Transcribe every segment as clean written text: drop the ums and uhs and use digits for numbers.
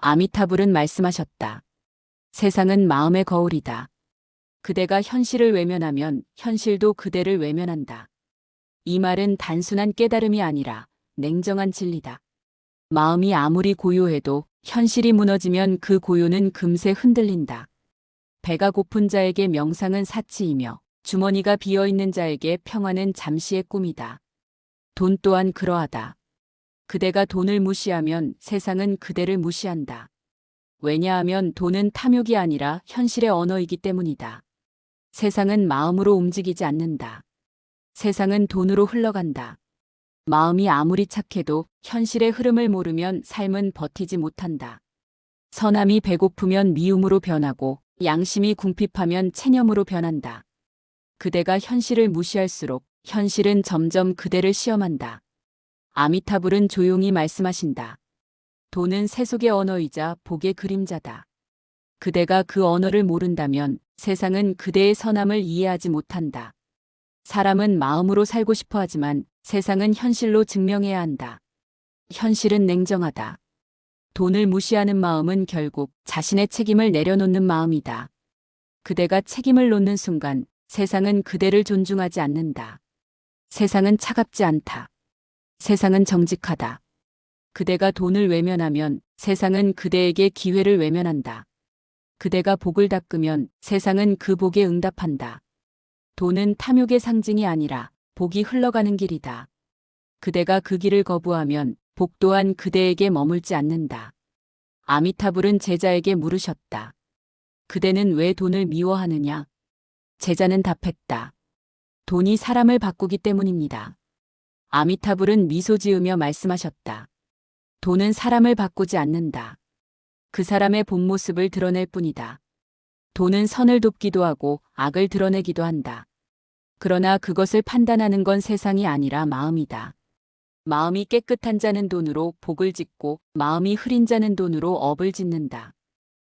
아미타불은 말씀하셨다. 세상은 마음의 거울이다. 그대가 현실을 외면하면 현실도 그대를 외면한다. 이 말은 단순한 깨달음이 아니라 냉정한 진리다. 마음이 아무리 고요해도 현실이 무너지면 그 고요는 금세 흔들린다. 배가 고픈 자에게 명상은 사치이며 주머니가 비어있는 자에게 평화는 잠시의 꿈이다. 돈 또한 그러하다. 그대가 돈을 무시하면 세상은 그대를 무시한다. 왜냐하면 돈은 탐욕이 아니라 현실의 언어이기 때문이다. 세상은 마음으로 움직이지 않는다. 세상은 돈으로 흘러간다. 마음이 아무리 착해도 현실의 흐름을 모르면 삶은 버티지 못한다. 선함이 배고프면 미움으로 변하고 양심이 궁핍하면 체념으로 변한다. 그대가 현실을 무시할수록 현실은 점점 그대를 시험한다. 아미타불은 조용히 말씀하신다. 돈은 세속의 언어이자 복의 그림자다. 그대가 그 언어를 모른다면 세상은 그대의 선함을 이해하지 못한다. 사람은 마음으로 살고 싶어 하지만 세상은 현실로 증명해야 한다. 현실은 냉정하다. 돈을 무시하는 마음은 결국 자신의 책임을 내려놓는 마음이다. 그대가 책임을 놓는 순간 세상은 그대를 존중하지 않는다. 세상은 차갑지 않다. 세상은 정직하다. 그대가 돈을 외면하면 세상은 그대에게 기회를 외면한다. 그대가 복을 닦으면 세상은 그 복에 응답한다. 돈은 탐욕의 상징이 아니라 복이 흘러가는 길이다. 그대가 그 길을 거부하면 복 또한 그대에게 머물지 않는다. 아미타불은 제자에게 물으셨다. 그대는 왜 돈을 미워하느냐? 제자는 답했다. 돈이 사람을 바꾸기 때문입니다. 아미타불은 미소 지으며 말씀하셨다. 돈은 사람을 바꾸지 않는다. 그 사람의 본 모습을 드러낼 뿐이다. 돈은 선을 돕기도 하고 악을 드러내기도 한다. 그러나 그것을 판단하는 건 세상이 아니라 마음이다. 마음이 깨끗한 자는 돈으로 복을 짓고 마음이 흐린 자는 돈으로 업을 짓는다.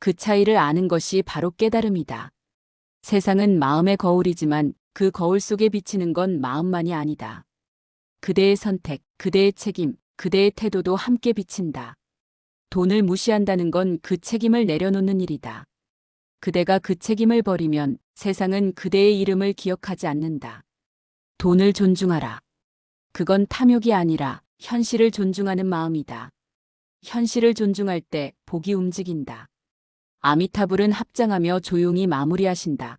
그 차이를 아는 것이 바로 깨달음이다. 세상은 마음의 거울이지만 그 거울 속에 비치는 건 마음만이 아니다. 그대의 선택, 그대의 책임, 그대의 태도도 함께 비친다. 돈을 무시한다는 건 그 책임을 내려놓는 일이다. 그대가 그 책임을 버리면 세상은 그대의 이름을 기억하지 않는다. 돈을 존중하라. 그건 탐욕이 아니라 현실을 존중하는 마음이다. 현실을 존중할 때 복이 움직인다. 아미타불은 합장하며 조용히 마무리하신다.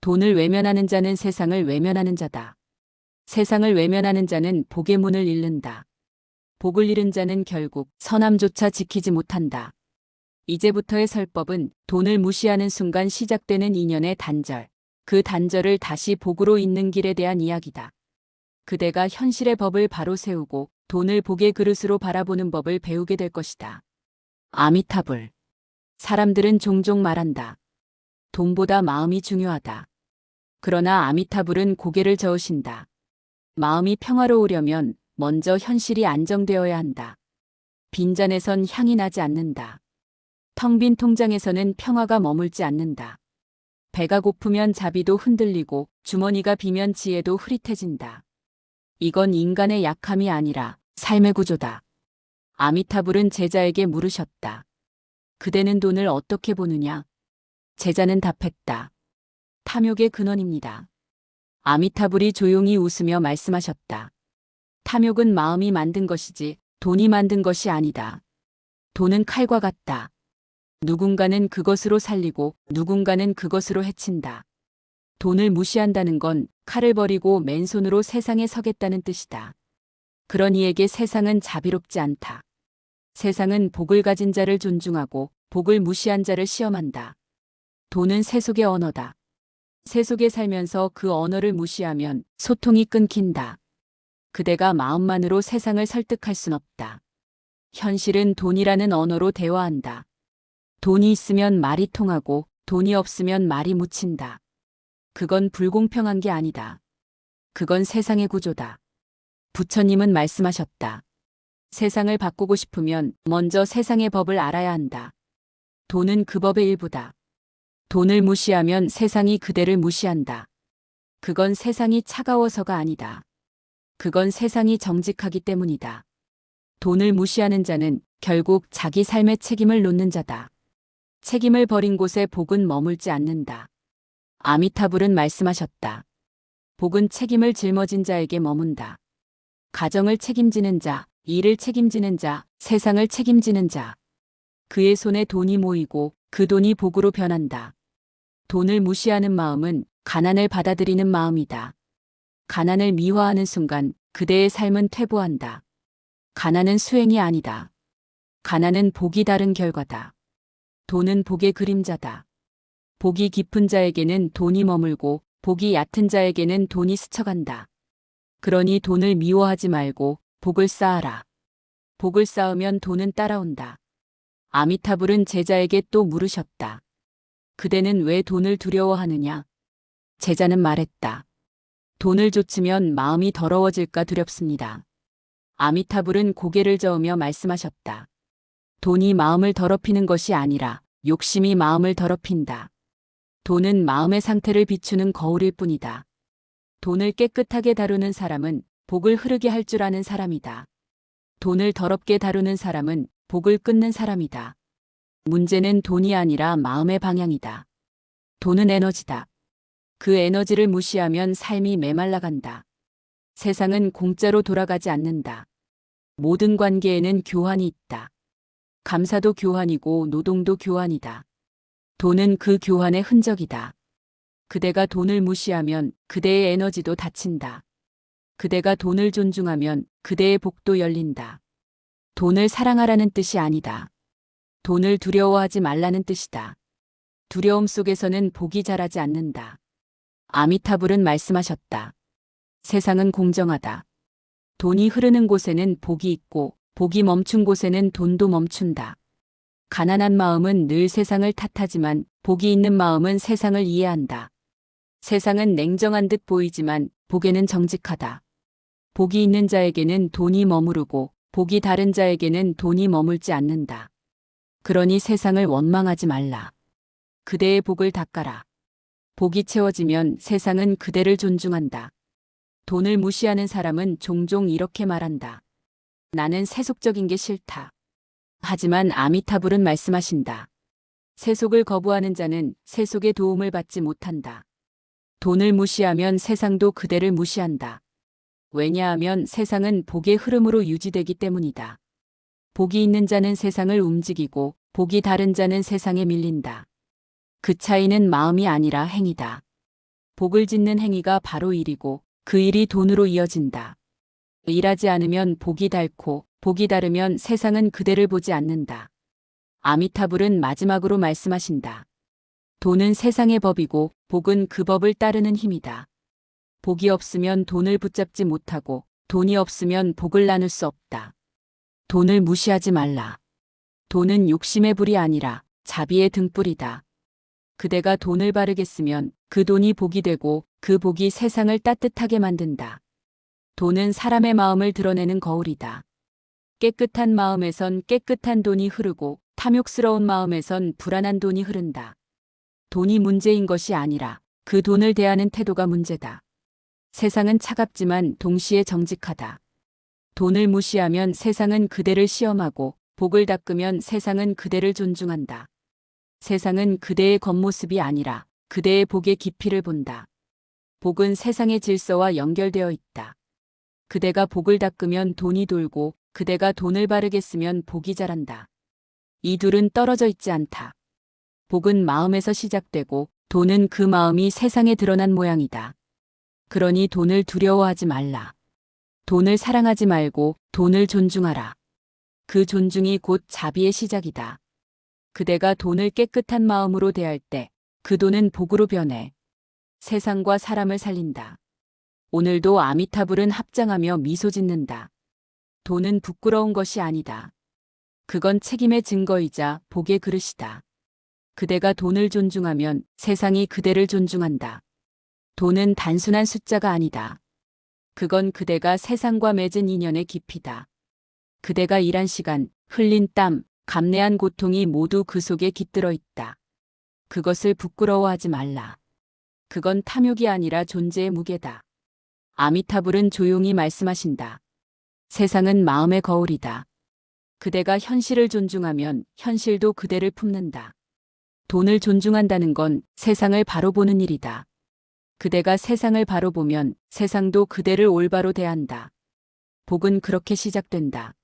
돈을 외면하는 자는 세상을 외면하는 자다. 세상을 외면하는 자는 복의 문을 잃는다. 복을 잃은 자는 결국 선함조차 지키지 못한다. 이제부터의 설법은 돈을 무시하는 순간 시작되는 인연의 단절, 그 단절을 다시 복으로 잇는 길에 대한 이야기다. 그대가 현실의 법을 바로 세우고 돈을 복의 그릇으로 바라보는 법을 배우게 될 것이다. 아미타불. 사람들은 종종 말한다. 돈보다 마음이 중요하다. 그러나 아미타불은 고개를 저으신다. 마음이 평화로우려면 먼저 현실이 안정되어야 한다. 빈잔에선 향이 나지 않는다. 텅 빈 통장에서는 평화가 머물지 않는다. 배가 고프면 자비도 흔들리고 주머니가 비면 지혜도 흐릿해진다. 이건 인간의 약함이 아니라 삶의 구조다. 아미타불은 제자에게 물으셨다. 그대는 돈을 어떻게 보느냐? 제자는 답했다. 탐욕의 근원입니다. 아미타불이 조용히 웃으며 말씀하셨다. 탐욕은 마음이 만든 것이지 돈이 만든 것이 아니다. 돈은 칼과 같다. 누군가는 그것으로 살리고 누군가는 그것으로 해친다. 돈을 무시한다는 건 칼을 버리고 맨손으로 세상에 서겠다는 뜻이다. 그런 이에게 세상은 자비롭지 않다. 세상은 복을 가진 자를 존중하고 복을 무시한 자를 시험한다. 돈은 세속의 언어다. 세속에 살면서 그 언어를 무시하면 소통이 끊긴다. 그대가 마음만으로 세상을 설득할 순 없다. 현실은 돈이라는 언어로 대화한다. 돈이 있으면 말이 통하고 돈이 없으면 말이 묻힌다. 그건 불공평한 게 아니다. 그건 세상의 구조다. 부처님은 말씀하셨다. 세상을 바꾸고 싶으면 먼저 세상의 법을 알아야 한다. 돈은 그 법의 일부다. 돈을 무시하면 세상이 그대를 무시한다. 그건 세상이 차가워서가 아니다. 그건 세상이 정직하기 때문이다. 돈을 무시하는 자는 결국 자기 삶의 책임을 놓는 자다. 책임을 버린 곳에 복은 머물지 않는다. 아미타불은 말씀하셨다. 복은 책임을 짊어진 자에게 머문다. 가정을 책임지는 자, 일을 책임지는 자, 세상을 책임지는 자. 그의 손에 돈이 모이고 그 돈이 복으로 변한다. 돈을 무시하는 마음은 가난을 받아들이는 마음이다. 가난을 미화하는 순간 그대의 삶은 퇴보한다. 가난은 수행이 아니다. 가난은 복이 다른 결과다. 돈은 복의 그림자다. 복이 깊은 자에게는 돈이 머물고 복이 얕은 자에게는 돈이 스쳐간다. 그러니 돈을 미워하지 말고 복을 쌓아라. 복을 쌓으면 돈은 따라온다. 아미타불은 제자에게 또 물으셨다. 그대는 왜 돈을 두려워하느냐? 제자는 말했다. 돈을 좇으면 마음이 더러워질까 두렵습니다. 아미타불은 고개를 저으며 말씀하셨다. 돈이 마음을 더럽히는 것이 아니라 욕심이 마음을 더럽힌다. 돈은 마음의 상태를 비추는 거울일 뿐이다. 돈을 깨끗하게 다루는 사람은 복을 흐르게 할 줄 아는 사람이다. 돈을 더럽게 다루는 사람은 복을 끊는 사람이다. 문제는 돈이 아니라 마음의 방향이다. 돈은 에너지다. 그 에너지를 무시하면 삶이 메말라간다. 세상은 공짜로 돌아가지 않는다. 모든 관계에는 교환이 있다. 감사도 교환이고 노동도 교환이다. 돈은 그 교환의 흔적이다. 그대가 돈을 무시하면 그대의 에너지도 닫힌다. 그대가 돈을 존중하면 그대의 복도 열린다. 돈을 사랑하라는 뜻이 아니다. 돈을 두려워하지 말라는 뜻이다. 두려움 속에서는 복이 자라지 않는다. 아미타불은 말씀하셨다. 세상은 공정하다. 돈이 흐르는 곳에는 복이 있고 복이 멈춘 곳에는 돈도 멈춘다. 가난한 마음은 늘 세상을 탓하지만 복이 있는 마음은 세상을 이해한다. 세상은 냉정한 듯 보이지만 복에는 정직하다. 복이 있는 자에게는 돈이 머무르고 복이 다른 자에게는 돈이 머물지 않는다. 그러니 세상을 원망하지 말라. 그대의 복을 닦아라. 복이 채워지면 세상은 그대를 존중한다. 돈을 무시하는 사람은 종종 이렇게 말한다. 나는 세속적인 게 싫다. 하지만 아미타불은 말씀하신다. 세속을 거부하는 자는 세속의 도움을 받지 못한다. 돈을 무시하면 세상도 그대를 무시한다. 왜냐하면 세상은 복의 흐름으로 유지되기 때문이다. 복이 있는 자는 세상을 움직이고 복이 다른 자는 세상에 밀린다. 그 차이는 마음이 아니라 행위다. 복을 짓는 행위가 바로 일이고 그 일이 돈으로 이어진다. 일하지 않으면 복이 닳고 복이 다르면 세상은 그대를 보지 않는다. 아미타불은 마지막으로 말씀하신다. 돈은 세상의 법이고 복은 그 법을 따르는 힘이다. 복이 없으면 돈을 붙잡지 못하고 돈이 없으면 복을 나눌 수 없다. 돈을 무시하지 말라. 돈은 욕심의 불이 아니라 자비의 등불이다. 그대가 돈을 바르게 쓰면 그 돈이 복이 되고 그 복이 세상을 따뜻하게 만든다. 돈은 사람의 마음을 드러내는 거울이다. 깨끗한 마음에선 깨끗한 돈이 흐르고 탐욕스러운 마음에선 불안한 돈이 흐른다. 돈이 문제인 것이 아니라 그 돈을 대하는 태도가 문제다. 세상은 차갑지만 동시에 정직하다. 돈을 무시하면 세상은 그대를 시험하고 복을 닦으면 세상은 그대를 존중한다. 세상은 그대의 겉모습이 아니라 그대의 복의 깊이를 본다. 복은 세상의 질서와 연결되어 있다. 그대가 복을 닦으면 돈이 돌고 그대가 돈을 바르게 쓰면 복이 자란다. 이 둘은 떨어져 있지 않다. 복은 마음에서 시작되고 돈은 그 마음이 세상에 드러난 모양이다. 그러니 돈을 두려워하지 말라. 돈을 사랑하지 말고 돈을 존중하라. 그 존중이 곧 자비의 시작이다. 그대가 돈을 깨끗한 마음으로 대할 때 그 돈은 복으로 변해 세상과 사람을 살린다. 오늘도 아미타불은 합장하며 미소 짓는다. 돈은 부끄러운 것이 아니다. 그건 책임의 증거이자 복의 그릇이다. 그대가 돈을 존중하면 세상이 그대를 존중한다. 돈은 단순한 숫자가 아니다. 그건 그대가 세상과 맺은 인연의 깊이다. 그대가 일한 시간, 흘린 땀, 감내한 고통이 모두 그 속에 깃들어 있다. 그것을 부끄러워하지 말라. 그건 탐욕이 아니라 존재의 무게다. 아미타불은 조용히 말씀하신다. 세상은 마음의 거울이다. 그대가 현실을 존중하면 현실도 그대를 품는다. 돈을 존중한다는 건 세상을 바로 보는 일이다. 그대가 세상을 바로 보면 세상도 그대를 올바로 대한다. 복은 그렇게 시작된다.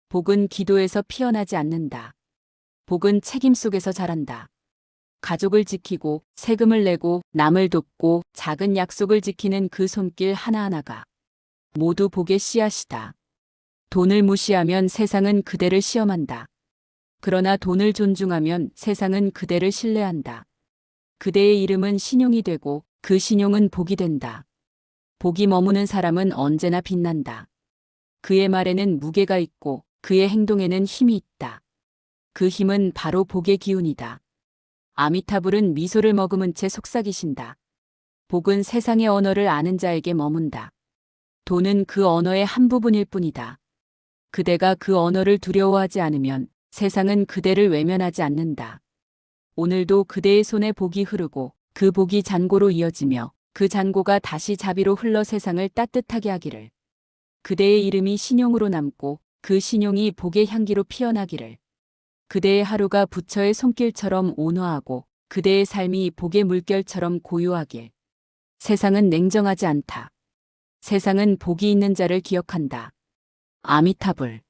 복은 기도에서 피어나지 않는다. 복은 책임 속에서 자란다. 가족을 지키고 세금을 내고 남을 돕고 작은 약속을 지키는 그 손길 하나하나가 모두 복의 씨앗이다. 돈을 무시하면 세상은 그대를 시험한다. 그러나 돈을 존중하면 세상은 그대를 신뢰한다. 그대의 이름은 신용이 되고 그 신용은 복이 된다. 복이 머무는 사람은 언제나 빛난다. 그의 말에는 무게가 있고 그의 행동에는 힘이 있다. 그 힘은 바로 복의 기운이다. 아미타불은 미소를 머금은 채 속삭이신다. 복은 세상의 언어를 아는 자에게 머문다. 돈은 그 언어의 한 부분일 뿐이다. 그대가 그 언어를 두려워하지 않으면 세상은 그대를 외면하지 않는다. 오늘도 그대의 손에 복이 흐르고 그 복이 잔고로 이어지며 그 잔고가 다시 자비로 흘러 세상을 따뜻하게 하기를. 그대의 이름이 신용으로 남고 그 신용이 복의 향기로 피어나기를. 그대의 하루가 부처의 손길처럼 온화하고 그대의 삶이 복의 물결처럼 고요하길. 세상은 냉정하지 않다. 세상은 복이 있는 자를 기억한다. 아미타불.